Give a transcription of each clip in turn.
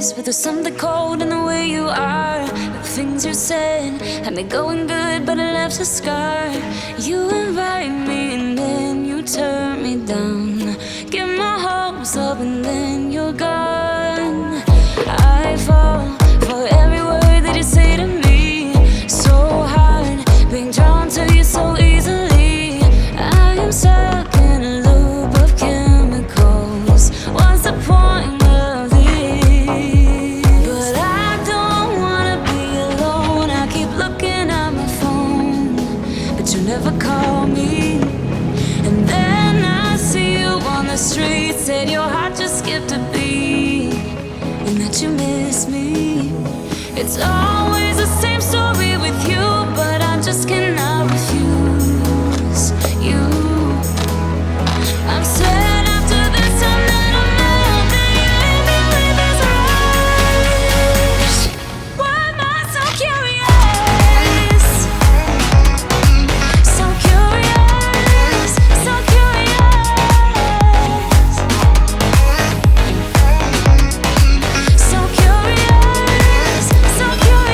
this, but there's something cold in the way you are. The things you said had me going good, but it left a scar. You invite me and then you turn me down. Get my hopes up and then you're gone. I fall for every word that you say to me. So hard, being drawn to you so easily. I am stuck in a loop of chemicals. What's the point of this? But I don't wanna be alone. I keep looking at my phone, but you never call me. And then I see you on the street. Said your heart just skipped a beat, and that you miss me. It's always the same story with you, but I just cannot refuse you. I'm sad after this time that I'm out, that you leave me with this rush. Why am I so curious? So curious, so curious. So curious, so curious.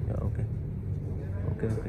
Dạ, ok. Ok, ok.